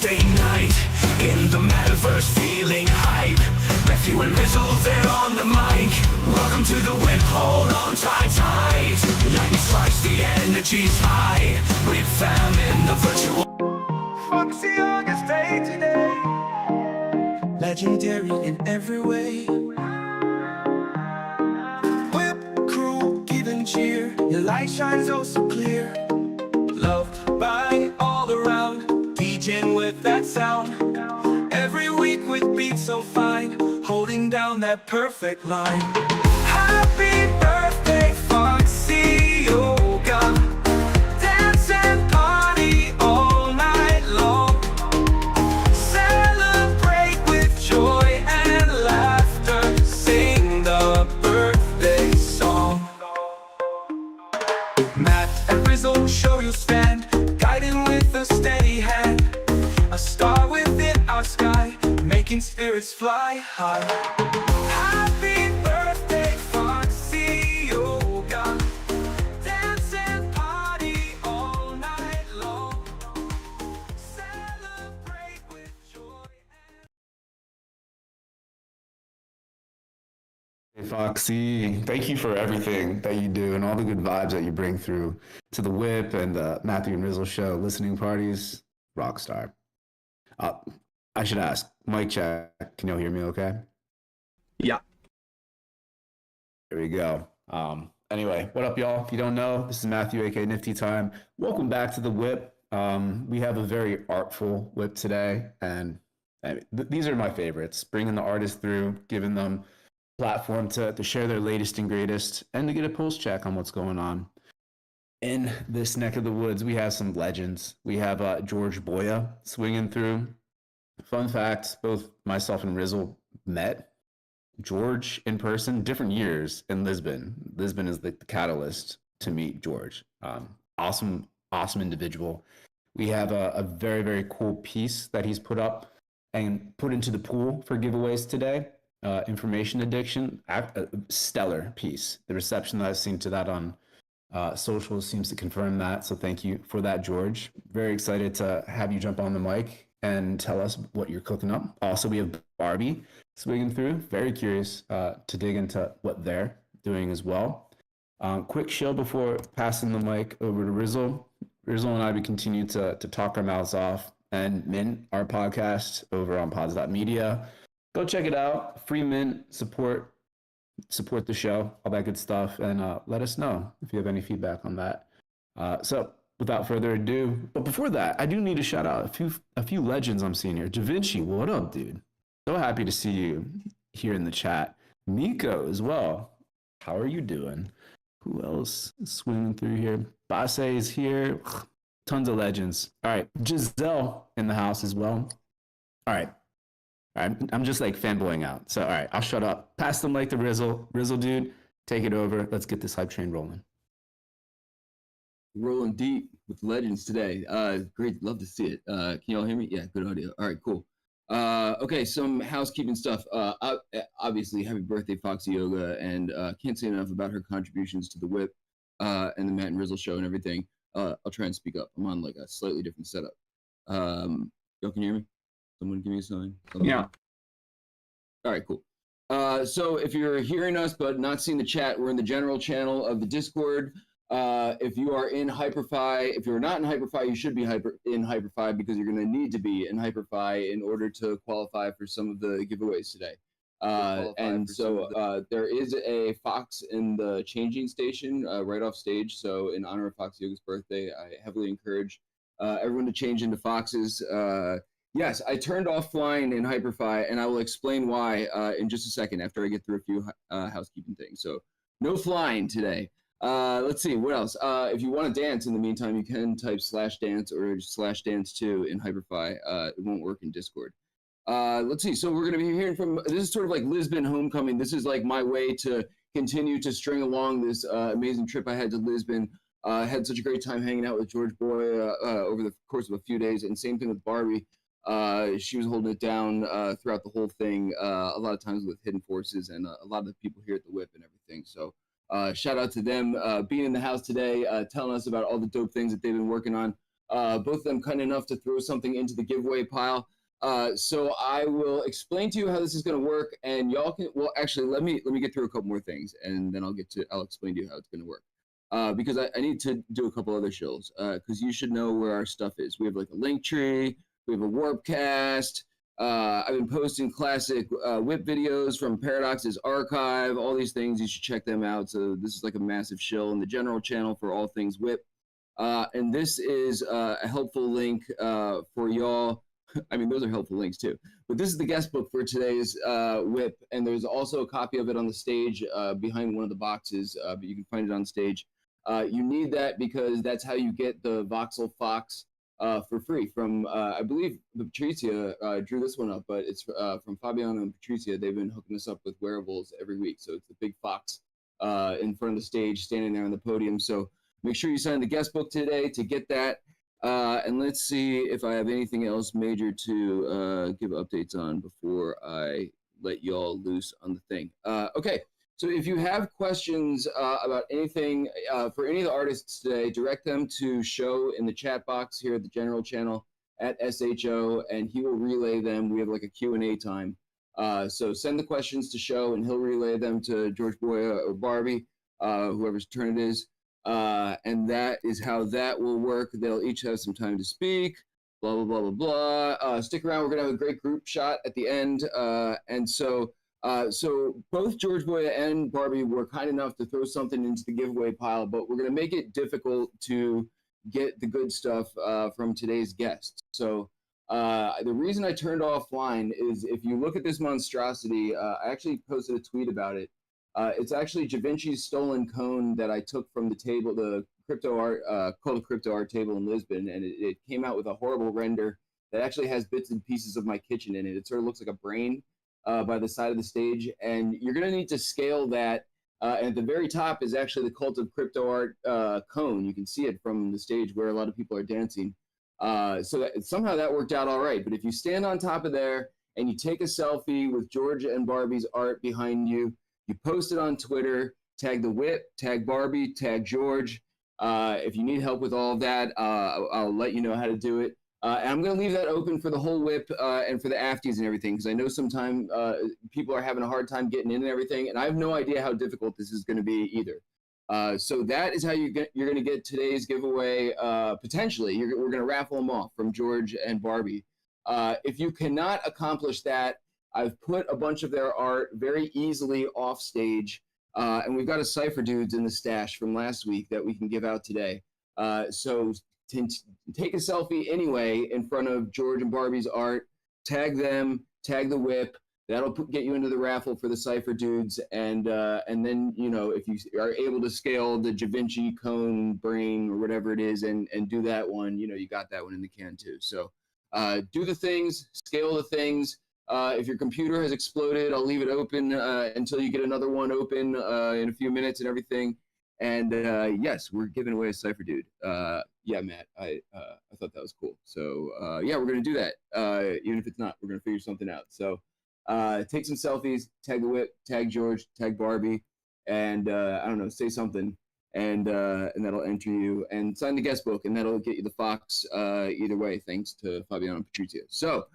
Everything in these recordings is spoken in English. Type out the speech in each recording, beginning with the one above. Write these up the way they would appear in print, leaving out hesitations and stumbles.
Thursday night in the Metaverse, feeling hype. Matthew and Rizzle, they're on the mic. Welcome to the WIP, hold on tight. Lightning strikes, the energy's high. WIP fam in the virtual. Foxy August day today. Legendary in every way. WIP crew, give and cheer. Your light shines oh so clear. Loved by all around, DJing with that sound. Every week with beats so fine, holding down that perfect line. Happy birthday, Foxy Yoga. Dance and party all night long. Celebrate with joy and laughter. Sing the birthday song. Matt and Rizzle show you stand, guiding with a steady hand. A star within our sky, making spirits fly high. Happy birthday, Foxy Yoga. Dance and party all night long. Celebrate with joy and... Hey Foxy, thank you for everything that you do and all the good vibes that you bring through to the WIP and the Matthew and Rizzle show, listening parties, rockstar. I should ask, mic check, can you hear me okay? Yeah. There we go. Anyway, what up y'all? If you don't know, this is Matthew, aka Nifty Time. Welcome back to the WIP. We have a very artful WIP today, and these are my favorites, bringing the artists through, giving them platform to share their latest and greatest and to get a pulse check on what's going on. In this neck of the woods, we have some legends. We have George Boya swinging through. Fun fact, both myself and Rizzle met George in person, different years in Lisbon. Lisbon is the catalyst to meet George. Awesome individual. We have a very, very cool piece that he's put up and put into the pool for giveaways today. Information addiction, stellar piece. The reception that I've seen to that on social seems to confirm that. So thank you for that, George. Very excited to have you jump on the mic and tell us what you're cooking up. Also, we have Barbie swinging through. Very curious to dig into what they're doing as well. Quick show before passing the mic over to Rizzle. Rizzle and I, we continue to talk our mouths off and mint our podcast over on pods.media. Go check it out. Free mint, support the show, all that good stuff, and let us know if you have any feedback on that. So without further ado, but before that, I do need to shout out a few legends I'm seeing here. Da Vinci, what up, dude? So happy to see you here in the chat. Nico as well. How are you doing? Who else is swinging through here? Basse is here. Tons of legends. All right, Giselle in the house as well. All right, I'm just like fanboying out. So, all right, I'll shut up. Pass the mic to Rizzle. Rizzle, dude, take it over. Let's get this hype train rolling. Rolling deep with legends today. Great, love to see it. Can y'all hear me? Yeah, good audio. All right, cool. Okay, some housekeeping stuff. Obviously, happy birthday, Foxy Yoga, and can't say enough about her contributions to the WIP and the Matt and Rizzle show and everything. I'll try and speak up. I'm on like a slightly different setup. Y'all can hear me? Someone give me a sign. Yeah. All right, cool. So if you're hearing us but not seeing the chat, we're in the general channel of the Discord. If you are in HyperFi, if you're not in HyperFi, you should be in HyperFi because you're going to need to be in HyperFi in order to qualify for some of the giveaways today. And so there is a Fox in the changing station right off stage. So in honor of Fox Yoga's birthday, I heavily encourage everyone to change into Foxes. Yes, I turned off flying in HyperFi, and I will explain why in just a second after I get through a few housekeeping things. So no flying today. Let's see, what else? If you want to dance in the meantime, you can type /dance or /dance2 in HyperFi. It won't work in Discord. Let's see, so we're going to be hearing from, this is sort of like Lisbon homecoming. This is like my way to continue to string along this amazing trip I had to Lisbon. Had such a great time hanging out with George Boya over the course of a few days, and same thing with Barbie. She was holding it down throughout the whole thing, a lot of times with Hidden Forces and a lot of the people here at the WIP and everything. So shout out to them being in the house today, telling us about all the dope things that they've been working on. both of them kind enough to throw something into the giveaway pile. So I will explain to you how this is going to work, and y'all can. Well, actually, let me get through a couple more things, and then I'll explain to you how it's going to work. Because I need to do a couple other shows. Because you should know where our stuff is. We have like a link tree. We have a Warpcast. I've been posting classic WIP videos from Paradox's archive. All these things, you should check them out. So this is like a massive shill in the general channel for all things WIP. And this is a helpful link for y'all. I mean, those are helpful links too. But this is the guest book for today's WIP, and there's also a copy of it on the stage behind one of the boxes, but you can find it on stage. You need that because that's how you get the voxel fox for free from, I believe, Patricia drew this one up, but it's from Fabiano and Patricia. They've been hooking us up with wearables every week. So it's the big fox in front of the stage, standing there on the podium. So make sure you sign the guest book today to get that. And let's see if I have anything else major to give updates on before I let y'all loose on the thing. Okay, so if you have questions about anything for any of the artists today, direct them to Show in the chat box here at the general channel at SHO, and he will relay them. We have like a Q&A time. So send the questions to Show, and he'll relay them to George Boya or Barbie, whoever's turn it is. And that is how that will work. They'll each have some time to speak, blah, blah, blah, blah, blah. Stick around. We're going to have a great group shot at the end. And so both George Boya and Barbie were kind enough to throw something into the giveaway pile, but we're going to make it difficult to get the good stuff from today's guests. So the reason I turned offline is if you look at this monstrosity, I actually posted a tweet about it. It's actually Da Vinci's stolen cone that I took from the table, the crypto art, called Crypto Art Table in Lisbon, and it came out with a horrible render that actually has bits and pieces of my kitchen in it. It sort of looks like a brain by the side of the stage, and you're going to need to scale that. And at the very top is actually the Cult of Crypto Art cone. You can see it from the stage where a lot of people are dancing. So somehow that worked out all right. But if you stand on top of there and you take a selfie with George and Barbie's art behind you, you post it on Twitter, tag the WIP, tag Barbie, tag George. If you need help with all of that, I'll let you know how to do it. And I'm going to leave that open for the whole WIP and for the afties and everything, because I know sometimes people are having a hard time getting in and everything, and I have no idea how difficult this is going to be either. So that is how you're going to get today's giveaway, potentially. We're going to raffle them off from George and Barbie. If you cannot accomplish that, I've put a bunch of their art very easily off stage, and we've got a Cypher Dudes in the stash from last week that we can give out today. So take a selfie anyway in front of George and Barbie's art, tag them, tag the WIP. That'll get you into the raffle for the Cypher Dudes, and then, you know, if you are able to scale the Da Vinci cone brain or whatever it is and do that one, you know, you got that one in the can too. So do the things, scale the things. If your computer has exploded, I'll leave it open until you get another one open in a few minutes and everything. And yes, we're giving away a Cypher Dude. Yeah, Matt, I thought that was cool. So yeah, we're gonna do that. Even if it's not, we're gonna figure something out. So take some selfies, tag the WIP, tag George, tag Barbie, and I don't know, say something, and that'll enter you. And sign the guest book, and that'll get you the Fox either way, thanks to Fabiano and Patricia. So.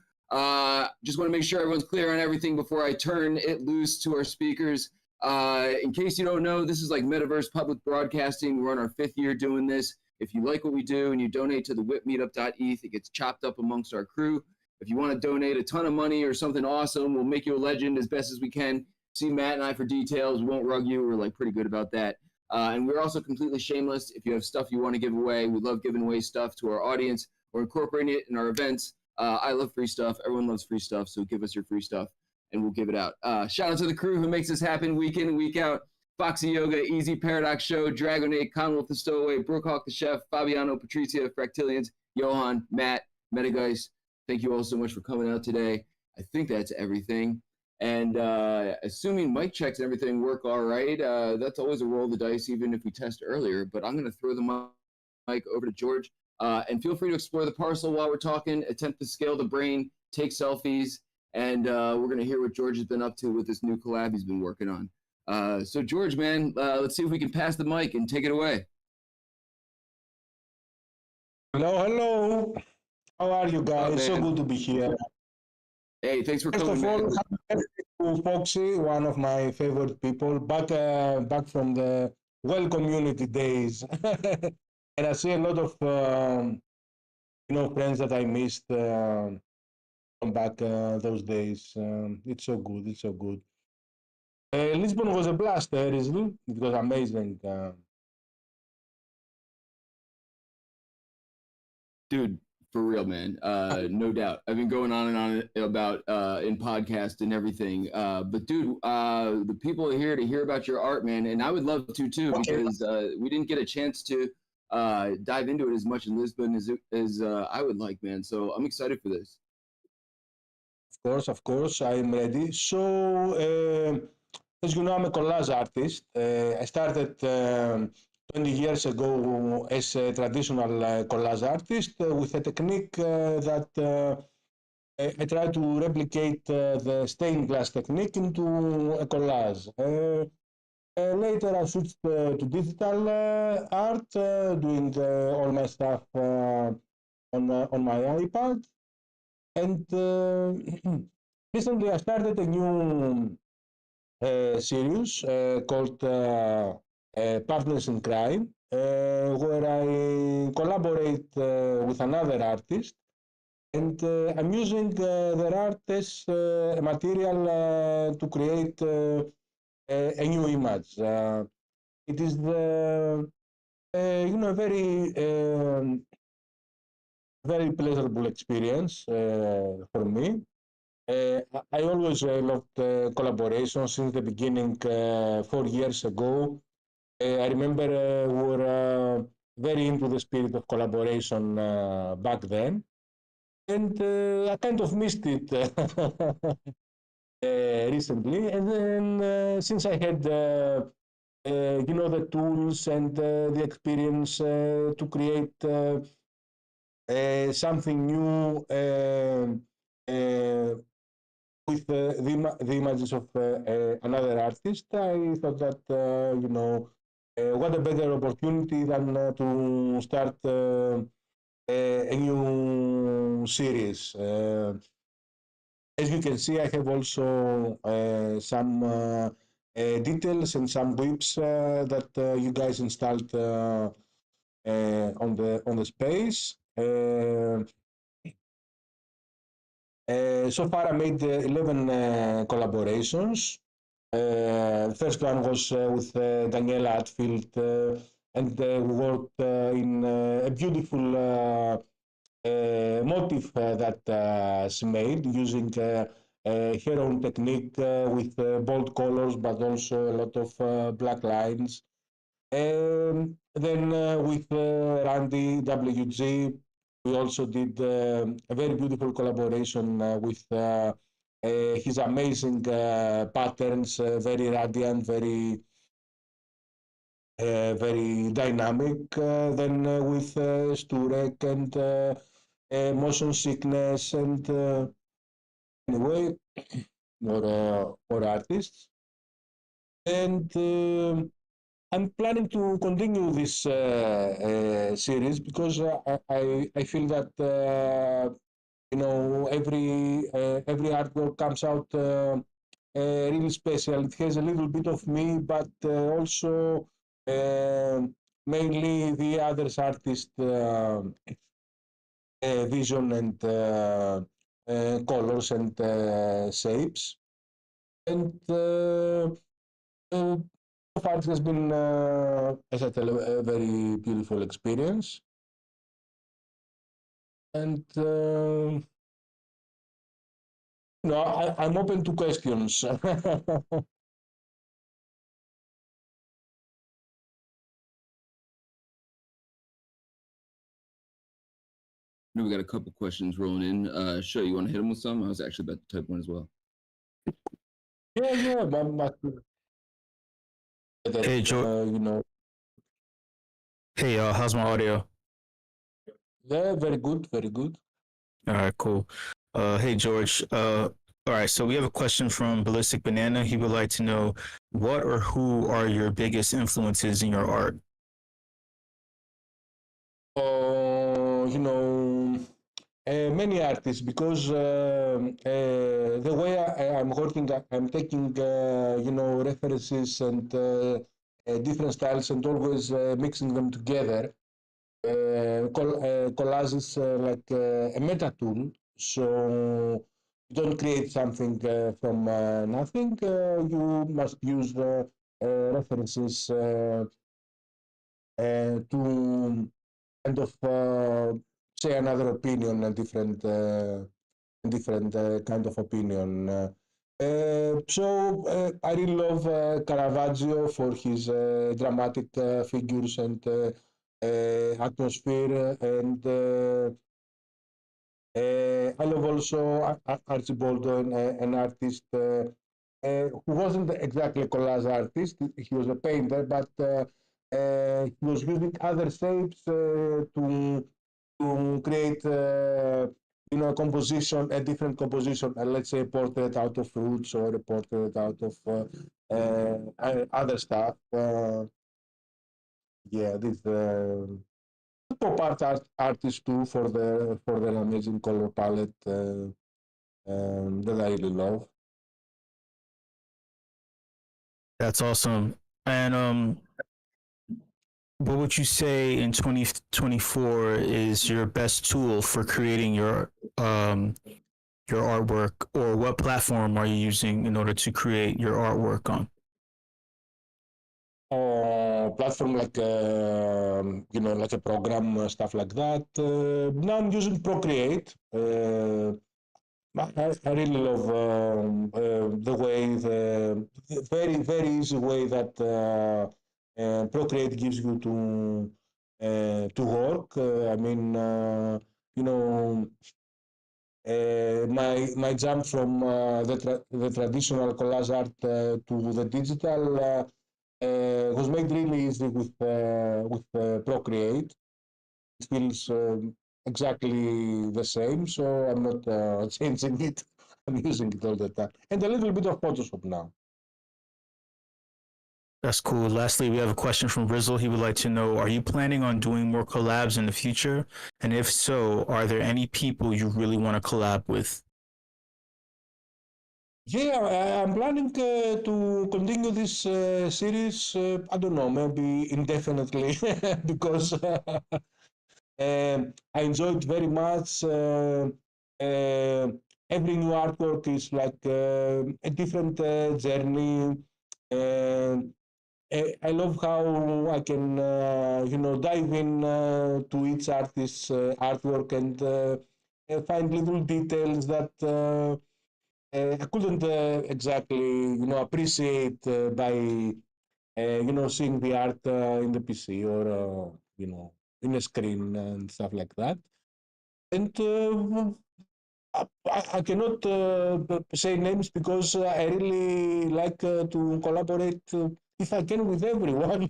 Just want to make sure everyone's clear on everything before I turn it loose to our speakers. In case you don't know, this is like Metaverse public broadcasting. We're on our 5th year doing this. If you like what we do and you donate to the WIPmeetup.eth, it gets chopped up amongst our crew. If you want to donate a ton of money or something awesome, we'll make you a legend as best as we can. See Matt and I for details. We won't rug you. We're like pretty good about that. And we're also completely shameless. If you have stuff you want to give away, we love giving away stuff to our audience or incorporating it in our events. I love free stuff. Everyone loves free stuff, so give us your free stuff, and we'll give it out. Shout out to the crew who makes this happen week in and week out. Foxy Yoga, Easy Paradox Show, Dragonate, Conwolf the Stowaway, Brookhawk the Chef, Fabiano, Patricia, Fractillions, Johan, Matt, Metageist. Thank you all so much for coming out today. I think that's everything. And assuming mic checks and everything work all right, that's always a roll of the dice, even if we test earlier. But I'm going to throw the mic over to George. And feel free to explore the parcel while we're talking, attempt to scale the brain, take selfies, and we're going to hear what George has been up to with this new collab he's been working on. So George, man, let's see if we can pass the mic and take it away. Hello, hello. How are you What's up, guys? So man? good to be here. Hey, thanks for First coming, of all, man. happy birthday to Foxy, one of my favorite people, back from the well community days. And I see a lot of friends that I missed from back those days. It's so good. It's so good. Lisbon was a blast, isn't it? It was amazing. Dude, for real, man. No doubt. I've been going on and on about in podcast and everything. But dude, the people are here to hear about your art, man, and I would love to too Okay. because we didn't get a chance to dive into it as much in Lisbon as I would like, man. So I'm excited for this. Of course, I'm ready. So, as you know, I'm a collage artist. I started 20 years ago as a traditional collage artist with a technique that I try to replicate the stained glass technique into a collage. Later, I switched to digital art, doing all my stuff on my iPad. And recently, I started a new series called Partners in Crime, where I collaborate with another artist, and I'm using their art as a material to create a new image. It is very very pleasurable experience for me. I always loved collaboration since the beginning 4 years ago. I remember we were very into the spirit of collaboration back then, and I kind of missed it recently. And then since I had the tools and the experience to create something new with the images of another artist, I thought that, what a better opportunity than to start a new series. As you can see, I have also some details and some WIPs that you guys installed on the space. So far, I made 11 collaborations. The first one was with Daniela Atfield, and we worked in a beautiful motif that she made using her own technique with bold colors, but also a lot of black lines. Then with Randy WG, we also did a very beautiful collaboration with his amazing patterns, very radiant, very dynamic. Then with Sturek and motion sickness and anyway, more artists. And I'm planning to continue this series because I feel that every artwork comes out really special. It has a little bit of me, but also uh, mainly the other artist vision and colors and shapes. And so far, it has been, as I tell, a very beautiful experience. And I'm open to questions. We got a couple questions rolling in. Show you want to hit them with some? I was actually about to type one as well. Yeah, but Hey, Hey, how's my audio? yeah, very good, very good. All right, cool. Hey, George. All right, so we have a question from Ballistic Banana. He would like to know what or who are your biggest influences in your art? many artists because the way I'm working, I'm taking references and different styles and always mixing them together. Collage is like a meta tool, so you don't create something from nothing. You must use references to kind of say another opinion, a different kind of opinion. I really love Caravaggio for his dramatic figures and atmosphere, and I love also Archibald, an artist who wasn't exactly a collage artist. He was a painter, but he was using other shapes to create, a composition, a different composition, let's say a portrait out of fruits or a portrait out of other stuff. Yeah, this pop artists too for their amazing color palette that I really love. That's awesome. And what would you say in 2024 is your best tool for creating your artwork, or what platform are you using in order to create your artwork on? Platform like like a program, stuff like that. Now I'm using Procreate. I really love the way the very very easy way that Procreate gives you to work. I mean, you know, my jump from the traditional collage art to the digital was made really easy with Procreate. It feels exactly the same, so I'm not changing it. I'm using it all the time, and a little bit of Photoshop now. That's cool. Lastly, we have a question from Rizzle. He would like to know, are you planning on doing more collabs in the future? And if so, are there any people you really want to collab with? Yeah, I'm planning to continue this series. I don't know, maybe indefinitely, because I enjoyed very much. Every new artwork is like a different journey. And I love how I can, dive in to each artist's artwork and find little details that I couldn't exactly, appreciate by, seeing the art in the PC or, in a screen and stuff like that. And I cannot say names because I really like to collaborate if I can with everyone.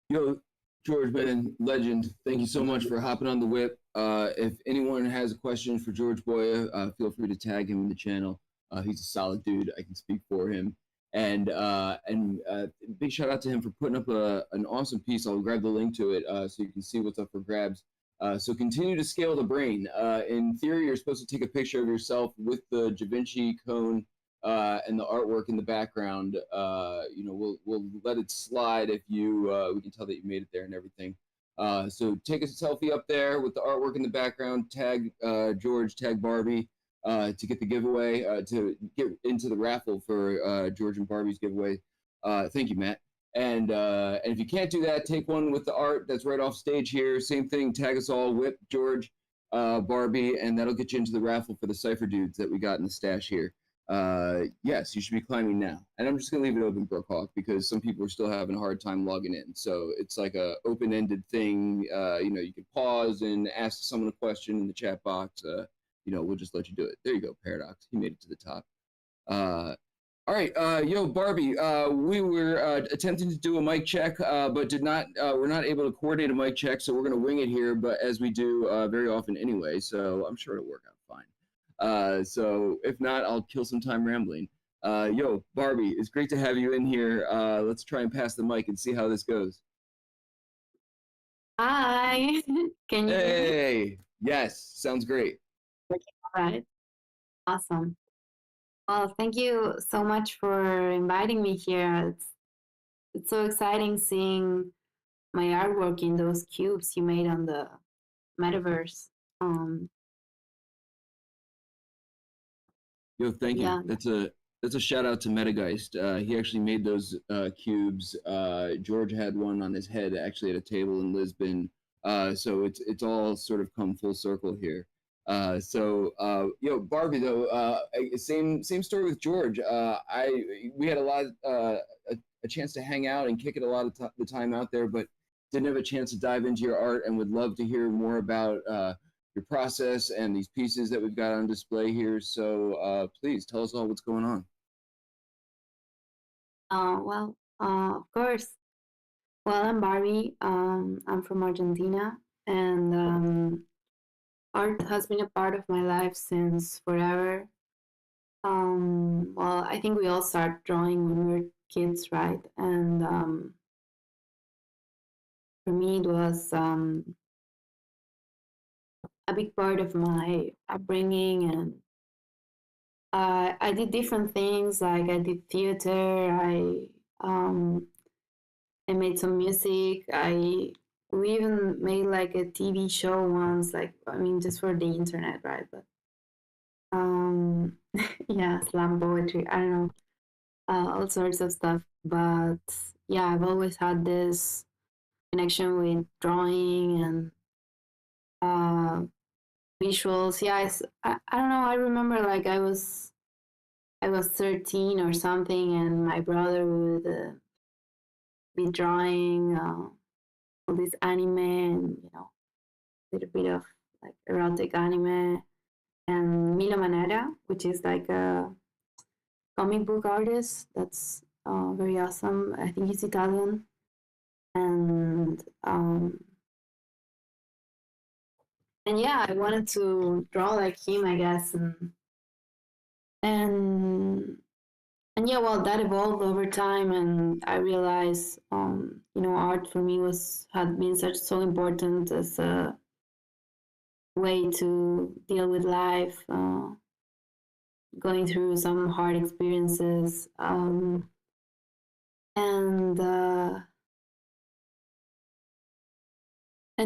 Yo, George, man, legend. Thank you so much for hopping on the whip. If anyone has a question for George Boya, feel free to tag him in the channel. He's a solid dude. I can speak for him. And big shout out to him for putting up an awesome piece. I'll grab the link to it so you can see what's up for grabs. So continue to scale the brain. In theory, you're supposed to take a picture of yourself with the Da Vinci cone and the artwork in the background. We'll let it slide if we can tell that you made it there and everything. So take a selfie up there with the artwork in the background. Tag George, tag Barbie to get the giveaway, to get into the raffle for George and Barbie's giveaway. Thank you, Matt. And if you can't do that, take one with the art that's right off stage here. Same thing, tag us all, WIP, George, Barbie, and that'll get you into the raffle for the Cypher dudes that we got in the stash here. Yes, you should be climbing now. And I'm just gonna leave it open, Brookhawk, because some people are still having a hard time logging in. So it's like a open-ended thing. You can pause and ask someone a question in the chat box. We'll just let you do it. There you go, Paradox. He made it to the top. All right, yo, Barbie, we were attempting to do a mic check, but we're not able to coordinate a mic check, so we're gonna wing it here, but as we do very often anyway, so I'm sure it'll work out fine. So if not, I'll kill some time rambling. Yo, Barbie, it's great to have you in here. Let's try and pass the mic and see how this goes. Hi, can you hear me? Hey, yes, sounds great. All right, awesome. Well, thank you so much for inviting me here. It's so exciting seeing my artwork in those cubes you made on the Metaverse. Yo, thank Yeah. you. That's a shout out to Metageist. He actually made those cubes. George had one on his head, actually, at a table in Lisbon. So it's all sort of come full circle here. Yo, Barbie though, same story with George. We had a chance to hang out and kick it a lot of the time out there, but didn't have a chance to dive into your art, and would love to hear more about your process and these pieces that we've got on display here. So please tell us all what's going on. Of course. Well, I'm Barbie. I'm from Argentina, and art has been a part of my life since forever. Well, I think we all start drawing when we're kids, right? And for me, it was a big part of my upbringing, and I did different things. Like I did theater. I made some music. We even made like a TV show once. Like I mean, just for the internet, right? But yeah, slam poetry. I don't know, all sorts of stuff. But yeah, I've always had this connection with drawing and visuals. Yeah, I don't know. I remember like I was 13 or something, and my brother would be drawing all this anime and a little bit of like erotic anime, and Milo Manera, which is like a comic book artist that's very awesome. I think he's Italian, and yeah, I wanted to draw like him, I guess, and yeah, well, that evolved over time, and I realized, art for me had been so important as a way to deal with life, going through some hard experiences, and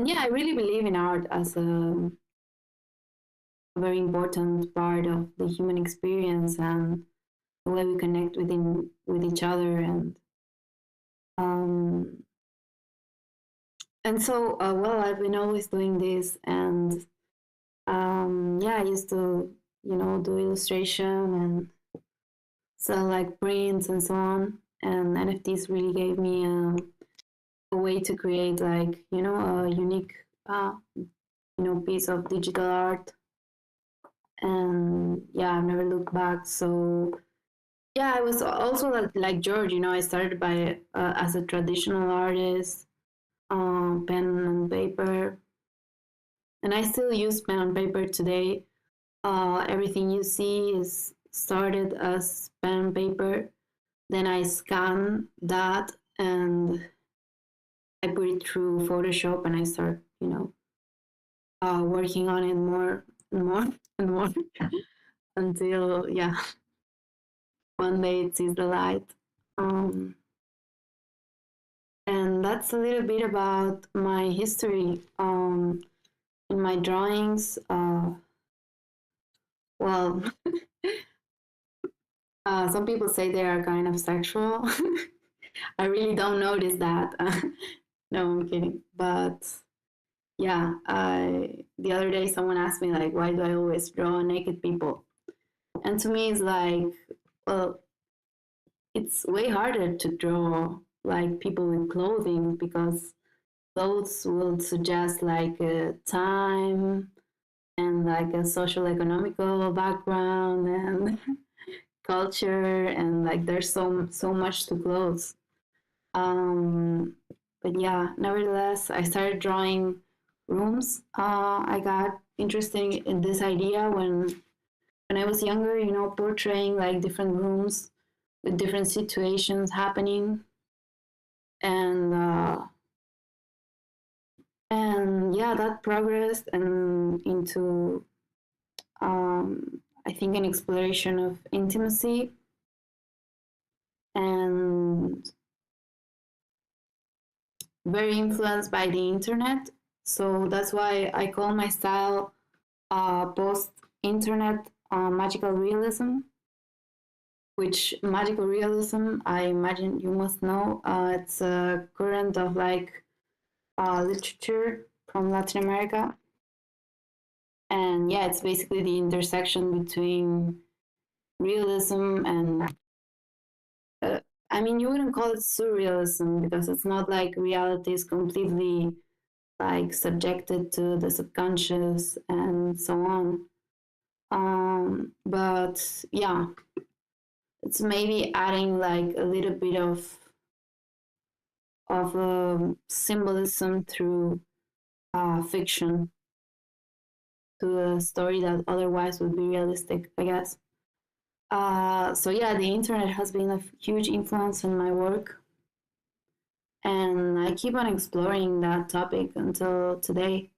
yeah, I really believe in art as a very important part of the human experience and the way we connect with each other, and so well, I've been always doing this, and yeah, I used to do illustration and sell like prints and so on, and NFTs really gave me a way to create like a unique piece of digital art, and yeah, I've never looked back. So yeah, I was also like George. I started by as a traditional artist, pen and paper, and I still use pen and paper today. Everything you see is started as pen and paper. Then I scan that and I put it through Photoshop, and I start working on it more and more and more until one day it sees the light. And that's a little bit about my history. In my drawings, well, some people say they are kind of sexual. I really don't notice that. No, I'm kidding. But yeah, the other day someone asked me like, why do I always draw naked people? And to me, it's like, well, it's way harder to draw like people with clothing, because clothes will suggest like a time and like a social economical background and culture, and like there's so much to clothes. But yeah, nevertheless, I started drawing rooms. I got interested in this idea when when I was younger, you know, portraying like different rooms with different situations happening, and yeah, that progressed and into I think an exploration of intimacy, and very influenced by the internet. So that's why I call my style post-internet magical realism, which magical realism, I imagine you must know, it's a current of like literature from Latin America. And yeah, it's basically the intersection between realism and I mean, you wouldn't call it surrealism because it's not like reality is completely like subjected to the subconscious and so on. But yeah, it's maybe adding like a little bit of symbolism through fiction to a story that otherwise would be realistic, I guess. So yeah, the internet has been a huge influence on my work, and I keep on exploring that topic until today.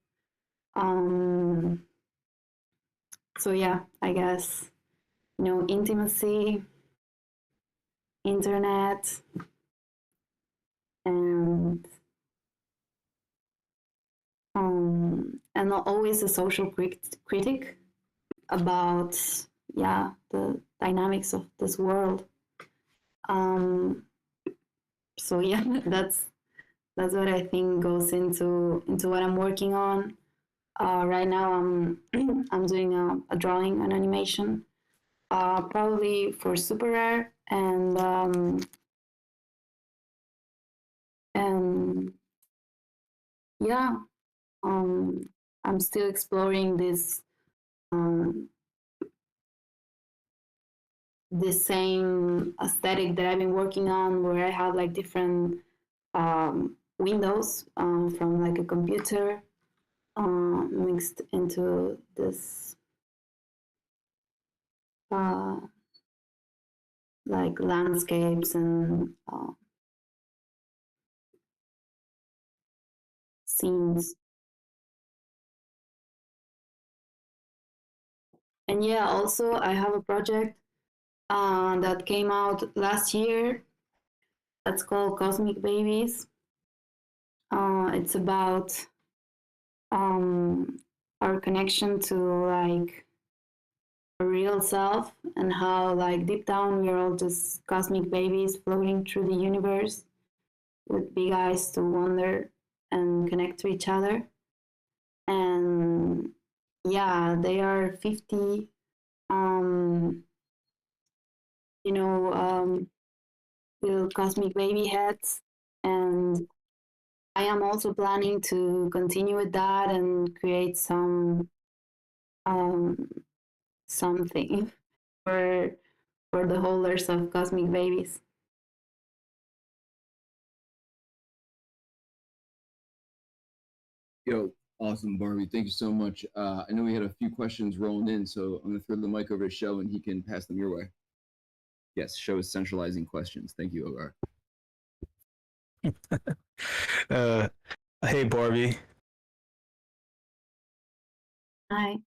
So yeah, I guess, you know, intimacy, internet, and always a social critic about, yeah, the dynamics of this world. So yeah, that's what I think goes into what I'm working on. Right now, I'm doing a drawing, an animation, probably for Super Rare, and yeah, I'm still exploring this same aesthetic that I've been working on, where I have like different windows from like a computer mixed into this like landscapes and scenes. And yeah, also I have a project that came out last year that's called Cosmic Babies. It's about our connection to like a real self, and how like deep down we're all just cosmic babies floating through the universe with big eyes to wonder and connect to each other. And yeah, they are 50 you know, little cosmic baby heads, and I am also planning to continue with that and create something for the holders of cosmic babies. Yo, awesome, Barbie. Thank you so much. I know we had a few questions rolling in, so I'm going to throw the mic over to Show and he can pass them your way. Yes, Show is centralizing questions. Thank you, Ogar. Hey, Barbie. Hi.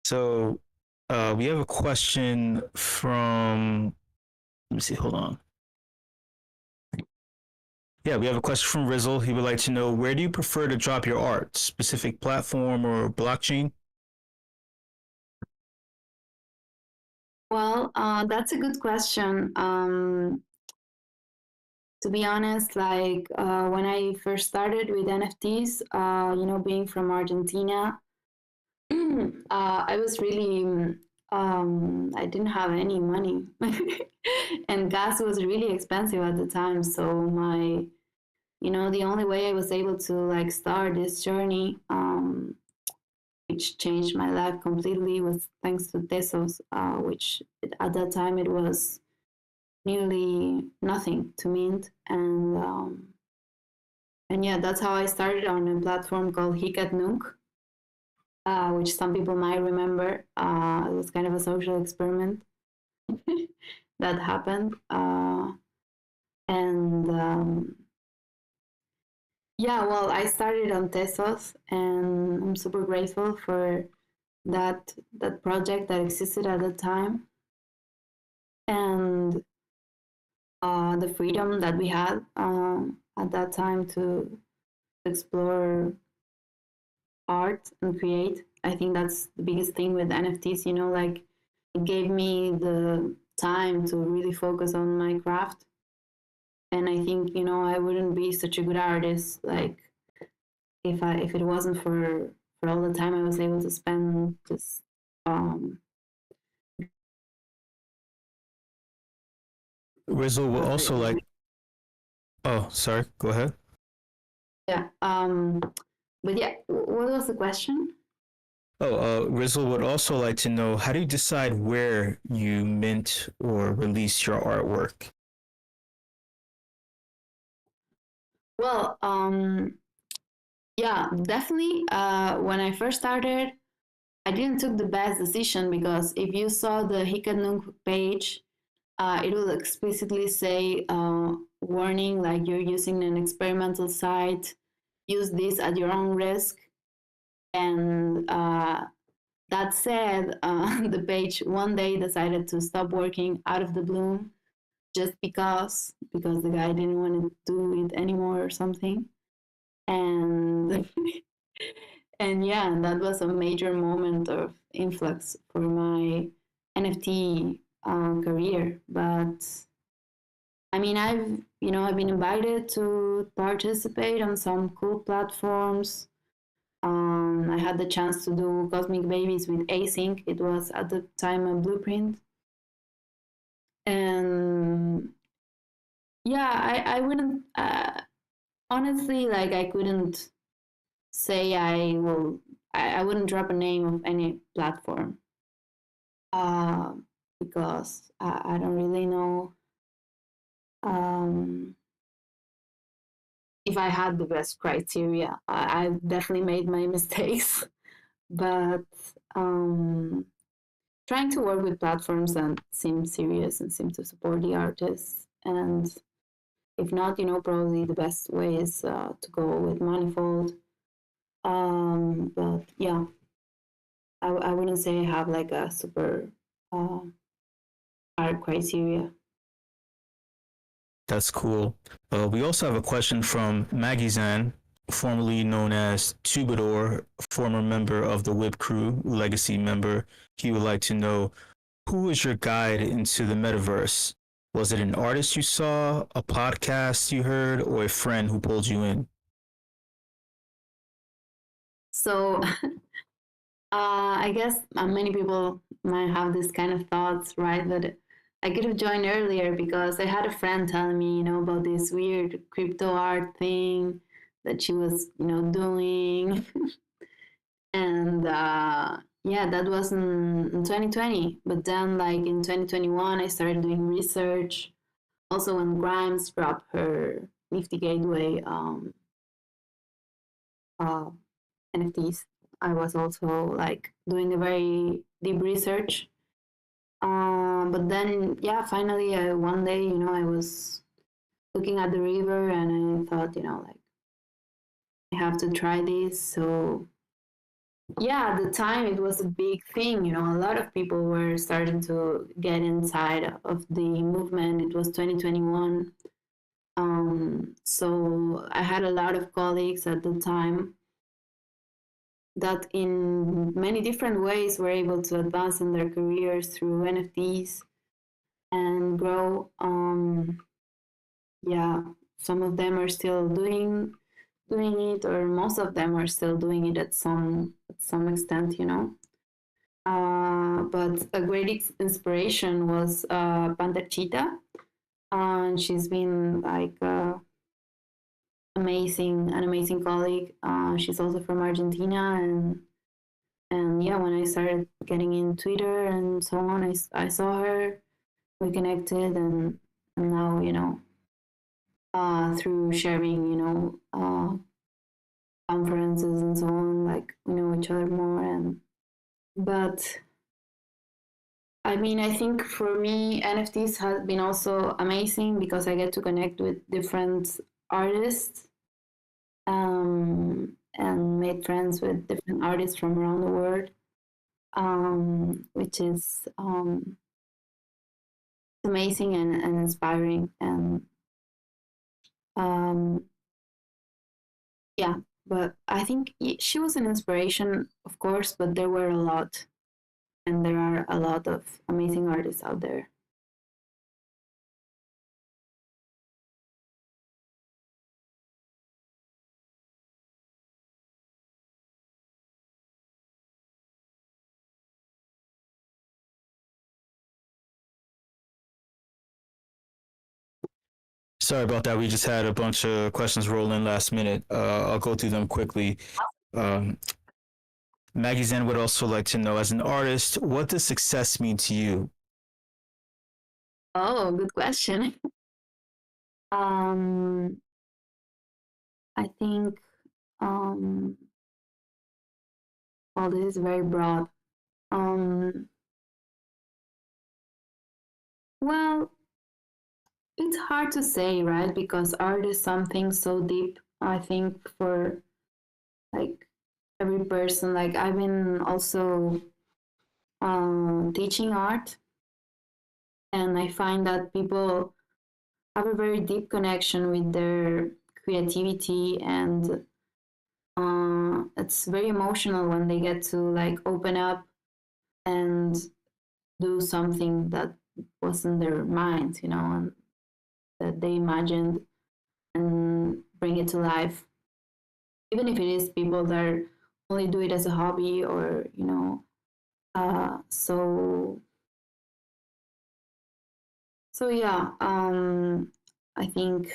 So we have a question from, let me see, hold on. Yeah, we have a question from Rizzle. He would like to know, where do you prefer to drop your art? Specific platform or blockchain? Well, that's a good question. To be honest, like when I first started with NFTs, you know, being from Argentina, I was really, I didn't have any money. And gas was really expensive at the time. So my, you know, the only way I was able to like start this journey, which changed my life completely, was thanks to pesos, which at that time it was nearly nothing to mint. And yeah, that's how I started on a platform called Hikat Nunk. which some people might remember. It was kind of a social experiment that happened. And yeah, well, I started on Tesos, and I'm super grateful for that project that existed at the time, and the freedom that we had at that time to explore art and create. I think that's the biggest thing with NFTs, like it gave me the time to really focus on my craft. And I think, I wouldn't be such a good artist, like if it wasn't for all the time I was able to spend just Rizzo would also like. Oh, sorry. Go ahead. yeah. But yeah, what was the question? Oh, Rizzo would also like to know, how do you decide where you mint or release your artwork? Well, yeah, definitely. When I first started, I didn't took the best decision, because if you saw the Hikanuk page, it will explicitly say, warning, like you're using an experimental site, use this at your own risk. And that said, the page one day decided to stop working out of the blue, just because the guy didn't want to do it anymore or something. And and yeah, and that was a major moment of influx for my NFT career. But I mean, I've been invited to participate on some cool platforms. I had the chance to do Cosmic Babies with Async. It was at the time a Blueprint. And yeah, I wouldn't, honestly, like I couldn't say I wouldn't drop a name of any platform, uh, because I don't really know if I had the best criteria. I've definitely made my mistakes, but trying to work with platforms that seem serious and seem to support the artists. And if not, probably the best way is to go with Manifold. But yeah, I wouldn't say I have like a super hard criteria. That's cool. We also have a question from Maggie Zan, formerly known as Tubador, former member of the WIP crew, legacy member. He would like to know, who is your guide into the metaverse? Was it an artist you saw, a podcast you heard, or a friend who pulled you in? So I guess many people might have this kind of thoughts, right? That I could have joined earlier, because I had a friend telling me, about this weird crypto art thing that she was, doing. And yeah, that was in 2020. But then, like in 2021, I started doing research. Also, when Grimes dropped her Nifty Gateway uh, NFTs, I was also like doing a very deep research. But then, yeah, finally, one day, I was looking at the river, and I thought, like, I have to try this. So yeah, at the time it was a big thing. A lot of people were starting to get inside of the movement. It was 2021. So I had a lot of colleagues at the time that in many different ways were able to advance in their careers through NFTs and grow. Yeah, some of them are still doing it, or most of them are still doing it at some extent. But a great inspiration was Panther Cheetah, and she's been like an amazing colleague. She's also from Argentina, and yeah, when I started getting in Twitter and so on, I saw her, we connected, and now through sharing conferences and so on, like we know each other more. But I mean, I think for me, NFTs have been also amazing because I get to connect with different artists, and made friends with different artists from around the world, which is amazing and inspiring. And yeah, but I think she was an inspiration, of course, but there were a lot, and there are a lot of amazing artists out there. Sorry about that. We just had a bunch of questions roll in last minute. I'll go through them quickly. Maggie Zen would also like to know, as an artist, what does success mean to you? Oh, good question. I think, well, this is very broad. Well, it's hard to say, right? Because art is something so deep, I think, for like every person. Like, I've been also teaching art, and I find that people have a very deep connection with their creativity, and it's very emotional when they get to like open up and do something that was in their mind, and that they imagined, and bring it to life. Even if it is people that only do it as a hobby, or so yeah. I think,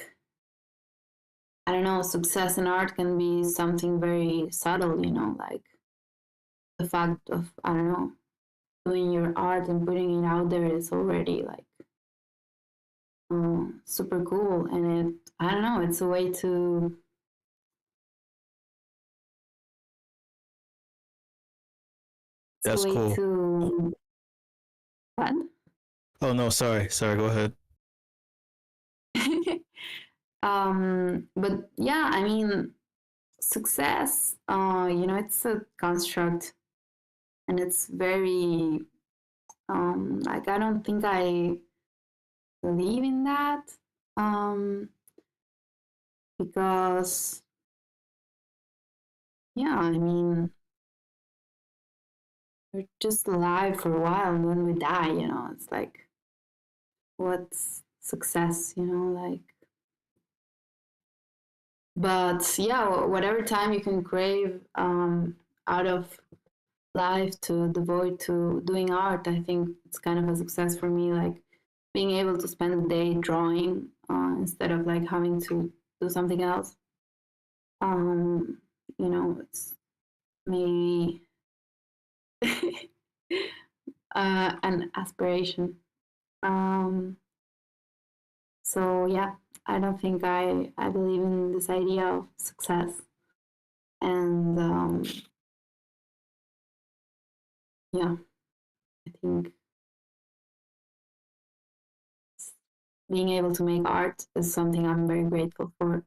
I don't know, success in art can be something very subtle, like the fact of, I don't know, doing your art and putting it out there is already like super cool. And I don't know, it's a way to That's cool. What? Oh no, sorry, go ahead. But yeah, I mean, success, it's a construct, and it's very, like, I don't think I believe in that, because, yeah, I mean, we're just alive for a while, and then we die, it's like, what's success, like, but yeah, whatever time you can crave out of life to devote to doing art, I think it's kind of a success for me. Like being able to spend the day drawing instead of like having to do something else. It's maybe an aspiration. So yeah, I don't think I believe in this idea of success. And yeah, I think being able to make art is something I'm very grateful for.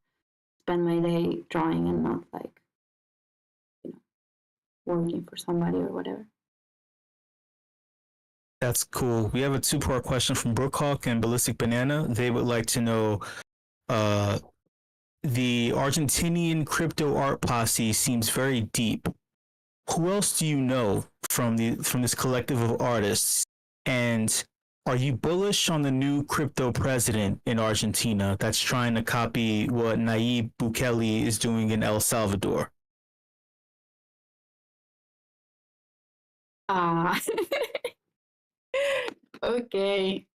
Spend my day drawing and not like, working for somebody or whatever. That's cool. We have a two-part question from Brookhawk and Ballistic Banana. They would like to know, the Argentinian crypto art posse seems very deep. Who else do you know from this collective of artists? And are you bullish on the new crypto president in Argentina that's trying to copy what Nayib Bukele is doing in El Salvador? Okay.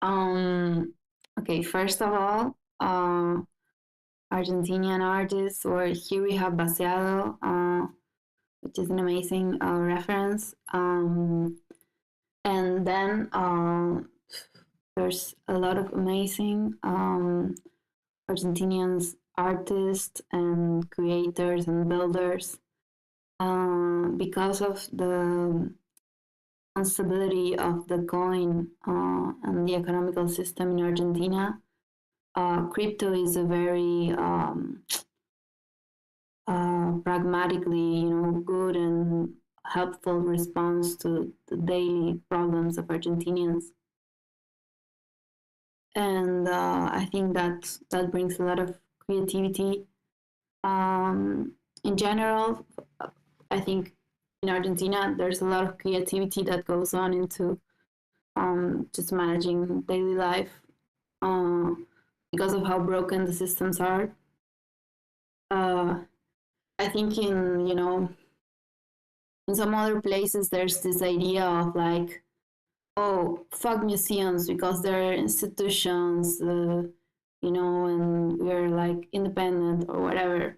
Okay, first of all, Argentinian artists, or here we have Baseado, which is an amazing reference. And then there's a lot of amazing Argentinians artists and creators and builders because of the instability of the coin and the economical system in Argentina. Crypto is a very pragmatically, good and helpful response to the daily problems of Argentinians. And I think that brings a lot of creativity. In general, I think in Argentina, there's a lot of creativity that goes on into just managing daily life because of how broken the systems are. I think in some other places, there's this idea of like, oh, fuck museums because they're institutions, and we're like independent or whatever.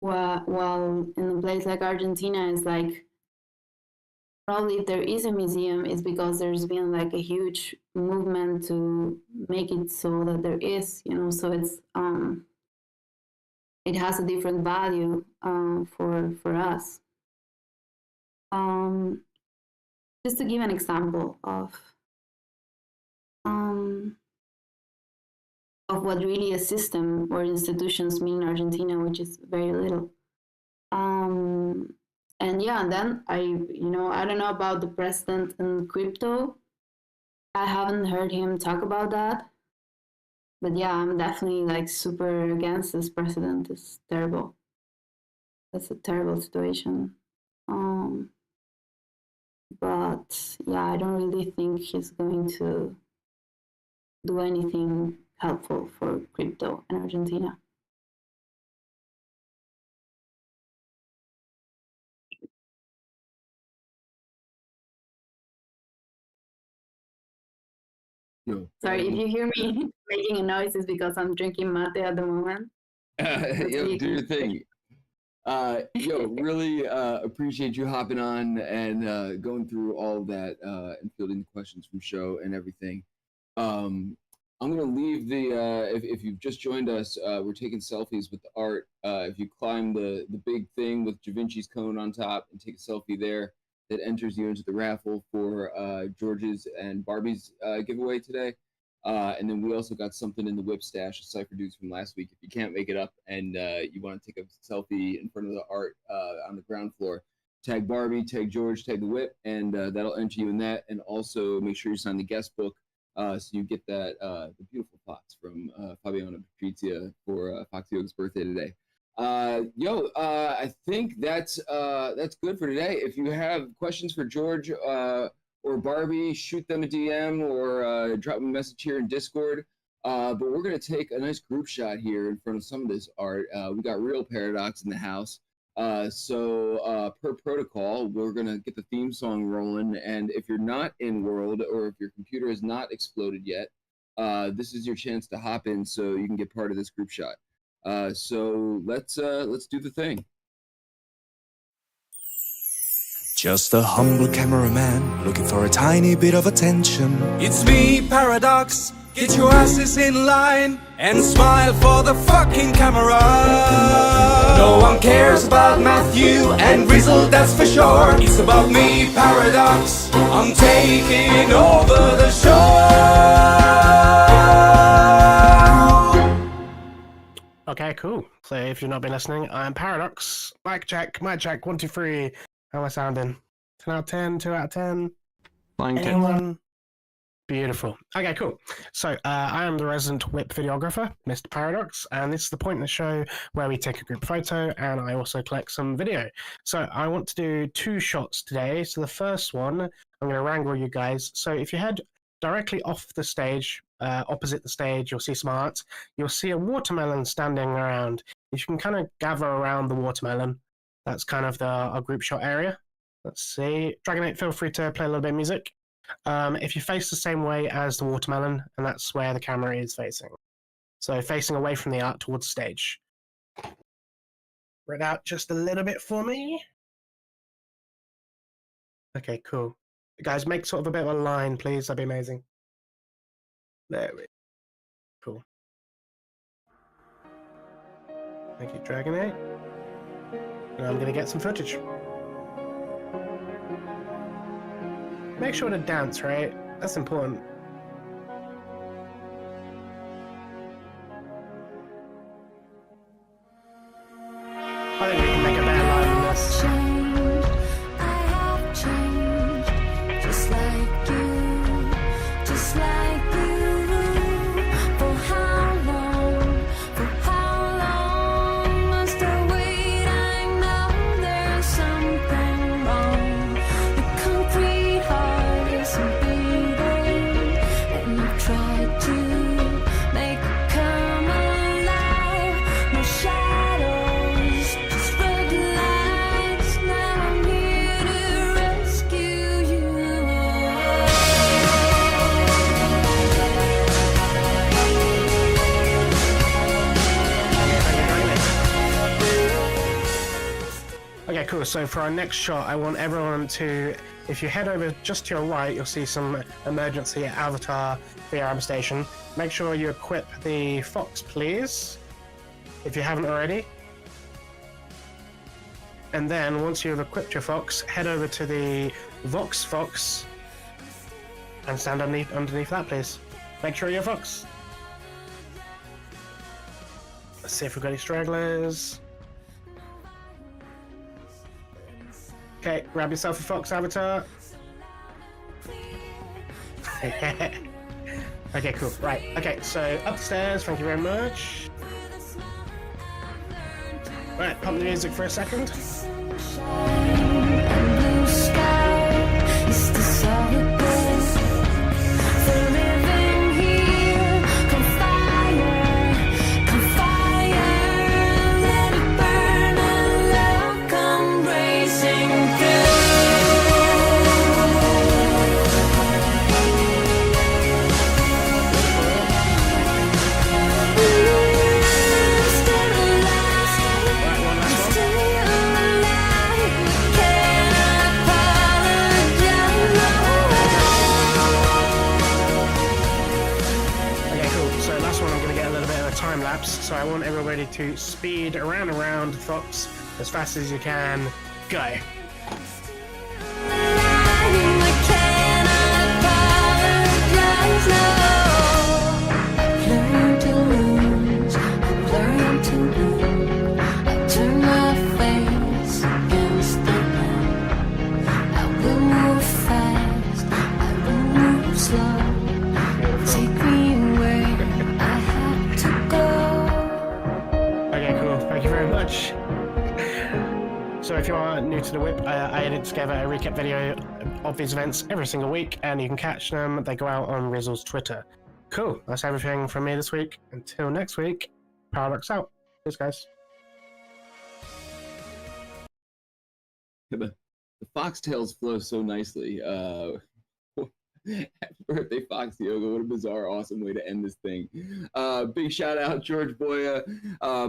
While in a place like Argentina, it's like, probably if there is a museum, it's because there's been like a huge movement to make it so that there is, so it's it has a different value for us. Just to give an example of what really a system or institutions mean in Argentina, which is very little. And then I don't know about the president and crypto. I haven't heard him talk about that. But yeah, I'm definitely like super against this president. It's terrible. That's a terrible situation. But yeah, I don't really think he's going to do anything helpful for crypto in Argentina. Sorry, if you hear me making a noise, it's because I'm drinking mate at the moment. Do your thing. Really appreciate you hopping on and going through all of that and fielding the questions from show and everything. I'm gonna leave the if you've just joined us, we're taking selfies with the art. If you climb the big thing with Da Vinci's cone on top and take a selfie there, that enters you into the raffle for George's and Barbie's giveaway today. And then we also got something in the WIP stash, a Cypher Dudes from last week. If you can't make it up and you want to take a selfie in front of the art on the ground floor, tag Barbie, tag George, tag the WIP, and that'll enter you in that. And also make sure you sign the guest book so you get that the beautiful thoughts from Fabiana Patrizia for Fox Yoga's birthday today. I think that's good for today. If you have questions for George or Barbie, shoot them a DM or drop them a message here in Discord. But we're going to take a nice group shot here in front of some of this art. We got Real Paradox in the house. So per protocol, we're going to get the theme song rolling. And if you're not in World or if your computer has not exploded yet, this is your chance to hop in so you can get part of this group shot. So let's do the thing. Just a humble cameraman looking for a tiny bit of attention. It's me, Paradox. Get your asses in line and smile for the fucking camera. No one cares about Matthew and Rizzle, that's for sure. It's about me, Paradox. I'm taking over the show. Okay, cool. So if you've not been listening, I'm Paradox. Mic check, 1, 2, 3. How am I sounding? 10 out of 10, 2 out of 10? Flying 10. Anyone? Beautiful. Okay, cool. So I am the resident WIP videographer, Mr. Paradox, and this is the point in the show where we take a group photo and I also collect some video. So I want to do 2 shots today. So the first one, I'm going to wrangle you guys. So if you head directly off the stage, opposite the stage, you'll see some art. You'll see a watermelon standing around. If you can kind of gather around the watermelon, that's kind of our group shot area. Let's see. Dragonite, feel free to play a little bit of music. If you face the same way as the watermelon, and that's where the camera is facing. So facing away from the art towards the stage. Spread out just a little bit for me. Okay, cool. Guys, make sort of a bit of a line, please. That'd be amazing. There we go. Cool. Thank you, Dragon 8. And I'm gonna get some footage. Make sure to dance, right? That's important. I think we can make a better live than this. I have changed, just like you, just like you. For how long? For how long must I wait? I know there's something wrong. The concrete heart isn't beating, and I've tried to make it come alive. No shadows, just red lights. Now I'm here to rescue you. Okay, cool. So for our next shot, I want everyone to, if you head over just to your right, you'll see some emergency avatar VR station. Make sure you equip the fox, please, if you haven't already. And then once you've equipped your fox, head over to the Vox Fox and stand underneath that, please. Make sure you're a fox. Let's see if we've got any stragglers. Okay, grab yourself a fox avatar. Okay, cool. Right. Okay, so upstairs. Thank you very much. Right, pump the music for a second. Blue sky is the solid base. For living here, come fire, let it burn and love come racing Okay, cool. So last one, I'm going to get a little bit of a time lapse. So I want everybody to speed around Fox as fast as you can. Go. Okay, cool. Thank you very much. So if you are new to the WIP, I edit together a recap video of these events every single week, and you can catch them. They go out on Rizzle's Twitter. Cool. That's everything from me this week. Until next week, Paradox out. Cheers, guys. The foxtails flow so nicely. Happy birthday, Fox Yoga. What a bizarre, awesome way to end this thing. Big shout out, George Boya,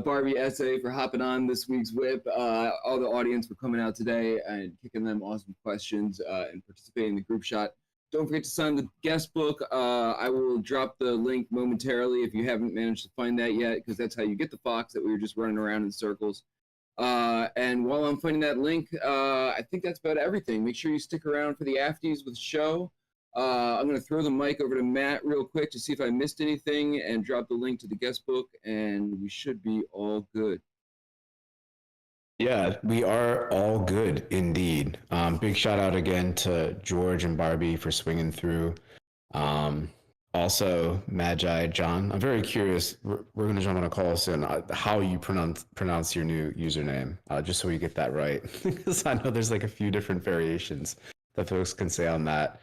Barbie Essay for hopping on this week's WIP. All the audience for coming out today and kicking them awesome questions and participating in the group shot. Don't forget to sign the guest book. I will drop the link momentarily if you haven't managed to find that yet, because that's how you get the Fox that we were just running around in circles. And while I'm finding that link, I think that's about everything. Make sure you stick around for the afties with the show. I'm going to throw the mic over to Matt real quick to see if I missed anything and drop the link to the guest book, and we should be all good. Yeah, we are all good indeed. Big shout out again to George and Barbie for swinging through. Also, Magi, John, I'm very curious. We're going to jump on a call soon. How you pronounce your new username, just so we get that right, because I know there's like a few different variations that folks can say on that.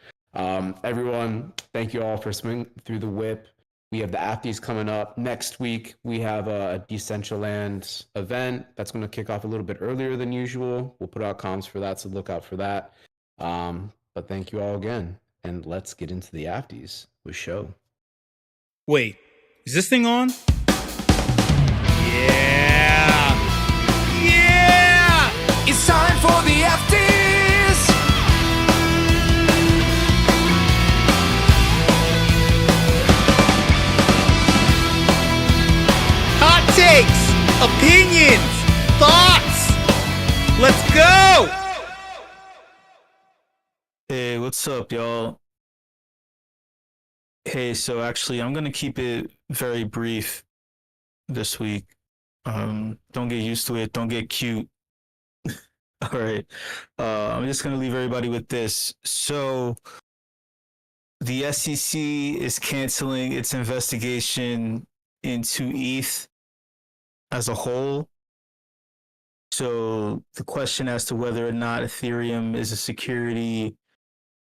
Everyone, thank you all for swinging through the WIP. We have the Afties coming up next week. We have a Decentraland event that's going to kick off a little bit earlier than usual. We'll put out comms for that, so look out for that. But thank you all again, and let's get into the Afties with show. Wait, is this thing on? Yeah! Yeah! It's time for the Afties. Hot takes, opinions, what's up, y'all? Hey, so actually, I'm gonna keep it very brief this week. Don't get used to it. Don't get cute. All right. I'm just gonna leave everybody with this. So, the SEC is canceling its investigation into ETH as a whole. So, the question as to whether or not Ethereum is a security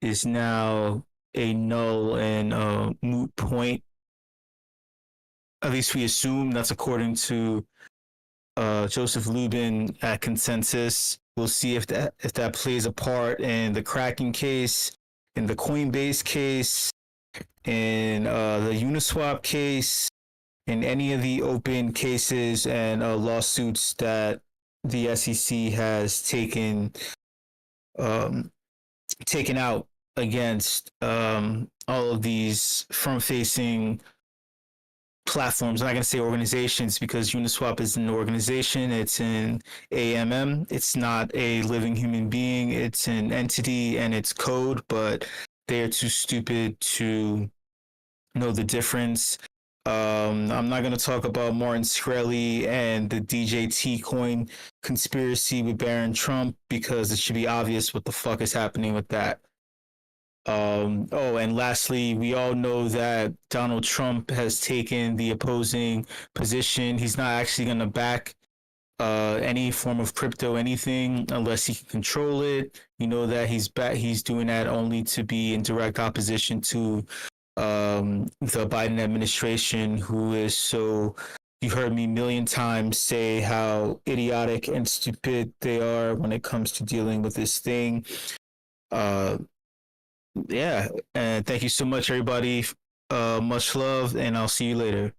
is now a null and moot point. At least we assume that's according to Joseph Lubin at Consensus. We'll see if that plays a part in the Kraken case, in the Coinbase case, in the Uniswap case, in any of the open cases and lawsuits that the SEC has taken out against all of these front-facing platforms. I'm not going to say organizations because Uniswap is an organization. It's an AMM. It's not a living human being. It's an entity and it's code, but they are too stupid to know the difference. I'm not going to talk about Martin Shkreli and the DJT coin conspiracy with Barron Trump because it should be obvious what the fuck is happening with that. And lastly, we all know that Donald Trump has taken the opposing position. He's not actually going to back any form of crypto, anything, unless he can control it. You know that he's doing that only to be in direct opposition to the Biden administration, who is so. You've heard me a million times say how idiotic and stupid they are when it comes to dealing with this thing. Yeah, and thank you so much, everybody. Much love, and I'll see you later.